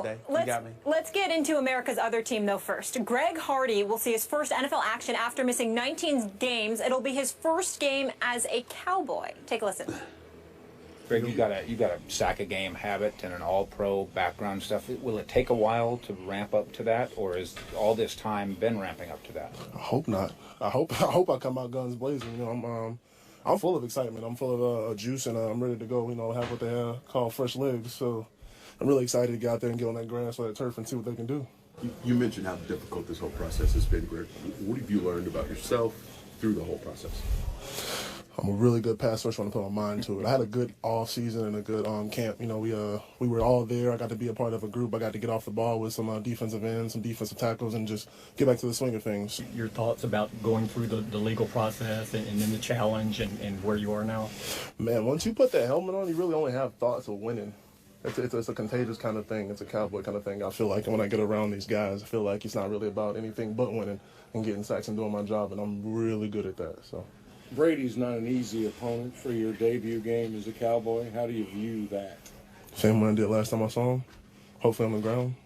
today. You got me. Let's get into America's other team, though, first. Greg Hardy will see his first NFL action after missing 19 games. It'll be his first game as a Cowboy. Take a listen. Greg, you got a sack a game habit and an all-pro background stuff. Will it take a while to ramp up to that, or has all this time been ramping up to that? I hope not. I hope I come out guns blazing. You know, I'm full of excitement. I'm full of juice, and I'm ready to go. You know, have what they call fresh legs. So I'm really excited to get out there and get on that grass, or that turf, and see what they can do. You mentioned how difficult this whole process has been, Greg. What have you learned about yourself through the whole process? I'm a really good pass rusher when I put my mind to it. I had a good off season and a good camp. You know, we were all there. I got to be a part of a group. I got to get off the ball with some defensive ends, some defensive tackles, and just get back to the swing of things. Your thoughts about going through the legal process and then the challenge and where you are now? Man, once you put that helmet on, you really only have thoughts of winning. It's a contagious kind of thing. It's a cowboy kind of thing. I feel like when I get around these guys, I feel like it's not really about anything but winning and getting sacks and doing my job, and I'm really good at that. So. Brady's not an easy opponent for your debut game as a Cowboy. How do you view that? Same one I did last time I saw him. Hopefully on the ground.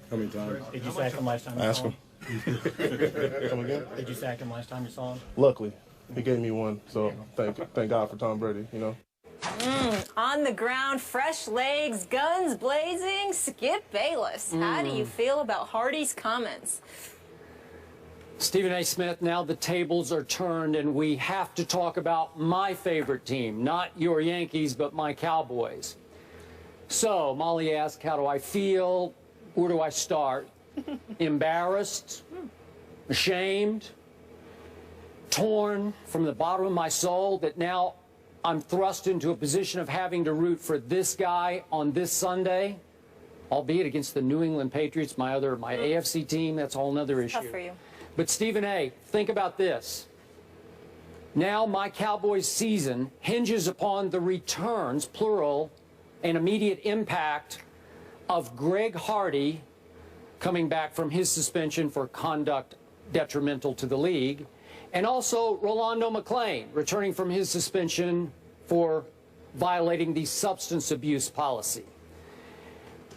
How many times? Did you sack him last time you Ask saw him. him? Come again? Did you sack him last time you saw him? Luckily, he gave me one. So thank God for Tom Brady, you know. On the ground, fresh legs, guns blazing, Skip Bayless. How do you feel about Hardy's comments? Stephen A. Smith, now the tables are turned and we have to talk about my favorite team, not your Yankees, but my Cowboys. So, Molly asked, how do I feel? Where do I start? Embarrassed, ashamed, torn from the bottom of my soul that now I'm thrust into a position of having to root for this guy on this Sunday, albeit against the New England Patriots, my AFC team. That's a whole other issue. Tough for you. But Stephen A., think about this. Now my Cowboys season hinges upon the returns, plural, and immediate impact of Greg Hardy coming back from his suspension for conduct detrimental to the league, and also Rolando McClain returning from his suspension for violating the substance abuse policy.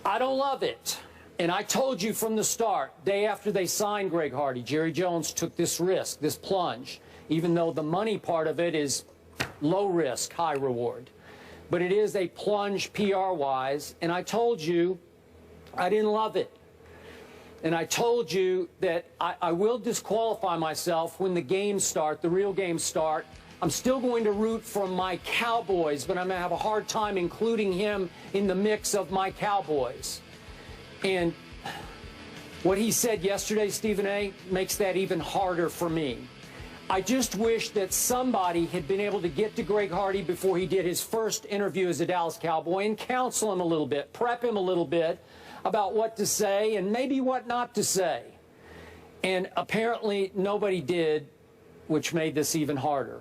I don't love it. And I told you from the start, day after they signed Greg Hardy, Jerry Jones took this risk, this plunge, even though the money part of it is low risk, high reward. But it is a plunge PR-wise, and I told you I didn't love it. And I told you that I will disqualify myself when the games start, the real games start. I'm still going to root for my Cowboys, but I'm going to have a hard time including him in the mix of my Cowboys. And what he said yesterday, Stephen A., makes that even harder for me. I just wish that somebody had been able to get to Greg Hardy before he did his first interview as a Dallas Cowboy and counsel him a little bit, prep him a little bit about what to say and maybe what not to say. And apparently nobody did, which made this even harder.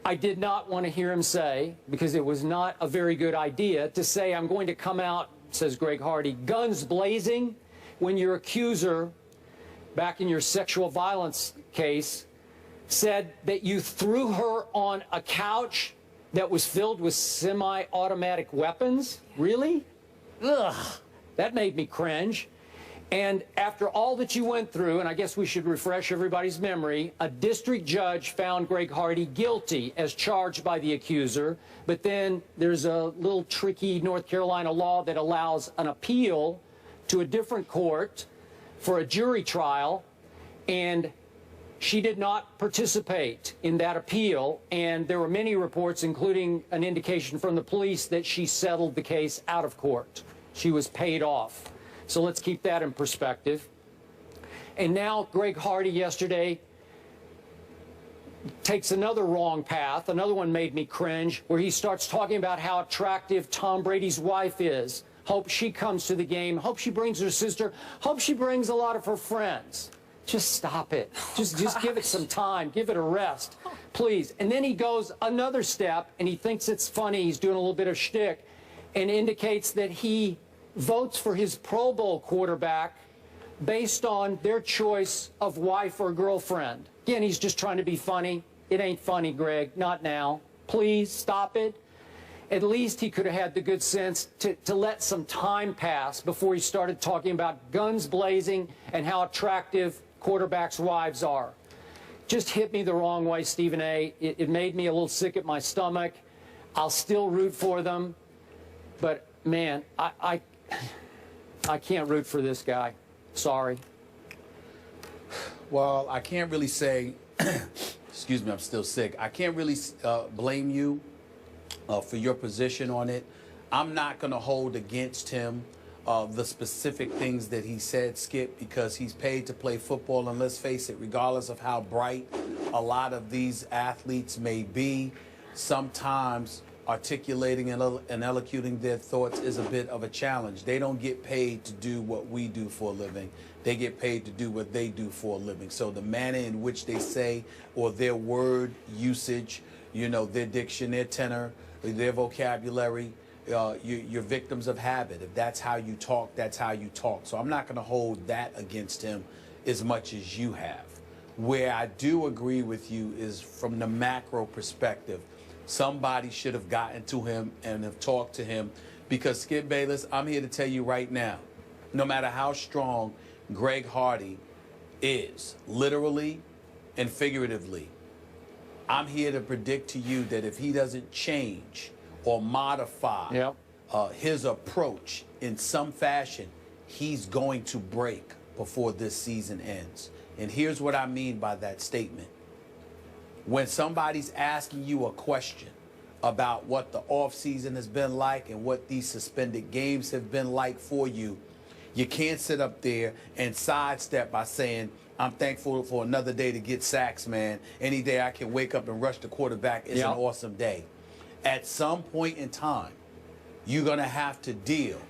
I did not want to hear him say, because it was not a very good idea, to say I'm going to come out, says Greg Hardy, guns blazing, when your accuser, back in your sexual violence case, said that you threw her on a couch that was filled with semi-automatic weapons? Really? Ugh, that made me cringe. And after all that you went through, and I guess we should refresh everybody's memory, a district judge found Greg Hardy guilty as charged by the accuser, but then there's a little tricky North Carolina law that allows an appeal to a different court for a jury trial, and she did not participate in that appeal, and there were many reports, including an indication from the police, that she settled the case out of court. She was paid off. So let's keep that in perspective. And now Greg Hardy yesterday takes another wrong path. Another one made me cringe, where he starts talking about how attractive Tom Brady's wife is. Hope she comes to the game. Hope she brings her sister. Hope she brings a lot of her friends. Just stop it. Just give it some time. Give it a rest, please. And then he goes another step, and he thinks it's funny. He's doing a little bit of shtick, and indicates that he votes for his Pro Bowl quarterback based on their choice of wife or girlfriend. Again, he's just trying to be funny. It ain't funny, Greg. Not now. Please stop it. at least he could have had the good sense to let some time pass before he started talking about guns blazing and how attractive quarterbacks' wives are. Just hit me the wrong way, Stephen A. It made me a little sick at my stomach. I'll still root for them, but man, I can't root for this guy. Sorry. Well, I can't really say, excuse me, I'm still sick. I can't really blame you for your position on it. I'm not going to hold against him the specific things that he said, Skip, because he's paid to play football. And let's face it, regardless of how bright a lot of these athletes may be, sometimes articulating and elocuting their thoughts is a bit of a challenge. They don't get paid to do what we do for a living. They get paid to do what they do for a living. So the manner in which they say, or their word usage, you know, their diction, their tenor, their vocabulary, you're victims of habit. If that's how you talk, that's how you talk. So I'm not going to hold that against him as much as you have. Where I do agree with you is from the macro perspective. Somebody should have gotten to him and have talked to him, because Skip Bayless, I'm here to tell you right now, no matter how strong Greg Hardy is, literally and figuratively, I'm here to predict to you that if he doesn't change or modify his approach in some fashion, he's going to break before this season ends. And here's what I mean by that statement. When somebody's asking you a question about what the offseason has been like and what these suspended games have been like for you, you can't sit up there and sidestep by saying, I'm thankful for another day to get sacks, man. Any day I can wake up and rush the quarterback is an awesome day. At some point in time, you're going to have to deal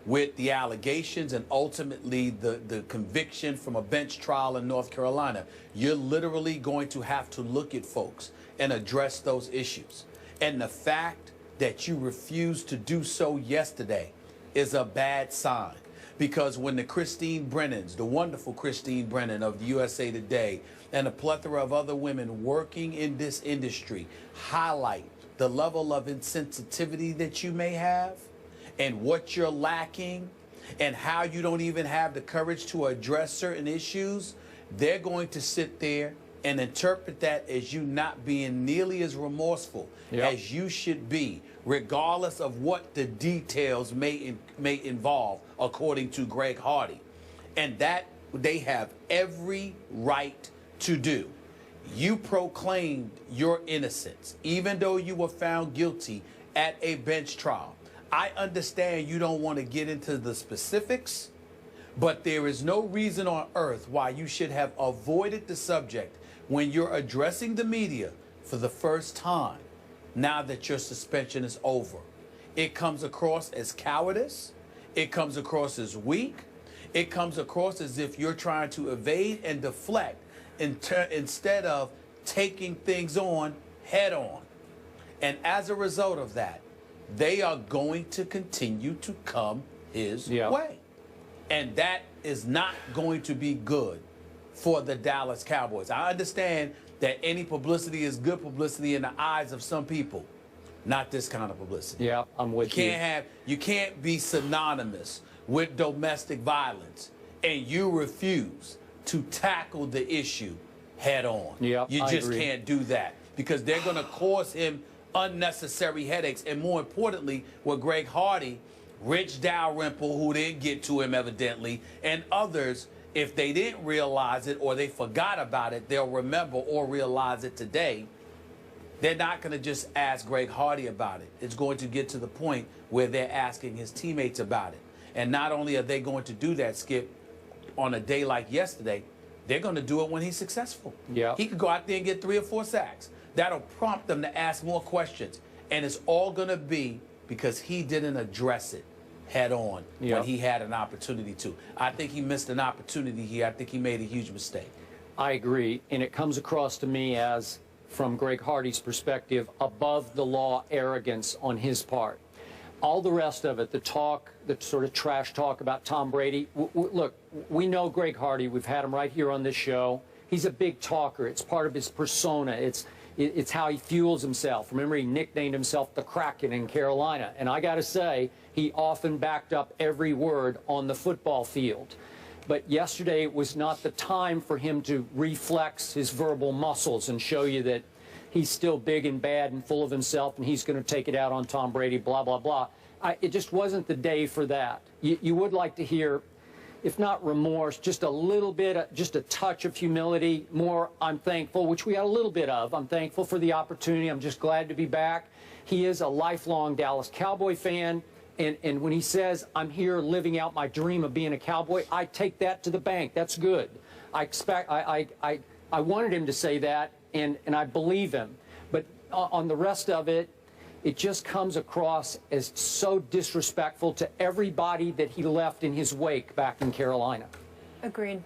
with the allegations and ultimately the conviction from a bench trial in North Carolina. You're literally going to have to look at folks and address those issues. And the fact that you refused to do so yesterday is a bad sign. Because when the Christine Brennans, the wonderful Christine Brennan of the USA Today, and a plethora of other women working in this industry highlight the level of insensitivity that you may have and what you're lacking and how you don't even have the courage to address certain issues, they're going to sit there and interpret that as you not being nearly as remorseful as you should be, regardless of what the details may involve, according to Greg Hardy. And that they have every right to do. You proclaimed your innocence, even though you were found guilty at a bench trial. I understand you don't want to get into the specifics, but there is no reason on earth why you should have avoided the subject when you're addressing the media for the first time now that your suspension is over. It comes across as cowardice. It comes across as weak. It comes across as if you're trying to evade and deflect instead of taking things on head on. And as a result of that, they are going to continue to come his way. And that is not going to be good for the Dallas Cowboys. I understand that any publicity is good publicity in the eyes of some people. Not this kind of publicity. Yeah, I'm with you. You can't be synonymous with domestic violence and you refuse to tackle the issue head on. Yeah, you just can't do that because they're going to cause him unnecessary headaches. And more importantly, with Greg Hardy, Rich Dalrymple, who didn't get to him evidently, and others, if they didn't realize it or they forgot about it, they'll remember or realize it today. They're not going to just ask Greg Hardy about it. It's going to get to the point where they're asking his teammates about it. And not only are they going to do that, Skip, on a day like yesterday, they're going to do it when he's successful. Yeah. He could go out there and get 3 or 4 sacks. That'll prompt them to ask more questions. And it's all going to be because he didn't address it head on when he had an opportunity to. I think he missed an opportunity here. I think he made a huge mistake. I agree. And it comes across to me as, from Greg Hardy's perspective, above the law arrogance on his part. All the rest of it, the talk, the sort of trash talk about Tom Brady. Look, we know Greg Hardy. We've had him right here on this show. He's a big talker. It's part of his persona. It's how he fuels himself. Remember, he nicknamed himself the Kraken in Carolina. And I got to say, he often backed up every word on the football field. But yesterday was not the time for him to reflex his verbal muscles and show you that he's still big and bad and full of himself and he's going to take it out on Tom Brady, blah, blah, blah. It just wasn't the day for that. You would like to hear, if not remorse, just a little bit, just a touch of humility, more I'm thankful, which we had a little bit of. I'm thankful for the opportunity. I'm just glad to be back. He is a lifelong Dallas Cowboy fan. And when he says, I'm here living out my dream of being a Cowboy, I take that to the bank. That's good. I wanted him to say that, and I believe him. But on the rest of it, it just comes across as so disrespectful to everybody that he left in his wake back in Carolina. Agreed.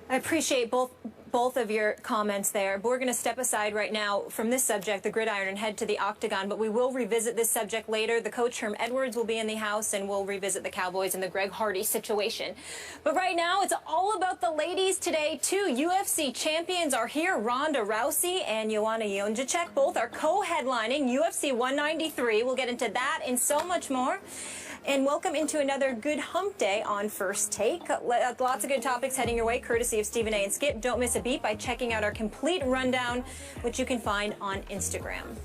I appreciate both of your comments there. But we're going to step aside right now from this subject, the gridiron, and head to the octagon. But we will revisit this subject later. The coach, Herm Edwards, will be in the house, and we'll revisit the Cowboys and the Greg Hardy situation. But right now, it's all about the ladies today, too. UFC champions are here. Ronda Rousey and Joanna Jędrzejczyk both are co-headlining UFC 193. We'll get into that and so much more. And welcome into another good hump day on First Take. Lots of good topics heading your way, courtesy of Stephen A. and Skip. Don't miss a beat by checking out our complete rundown, which you can find on Instagram.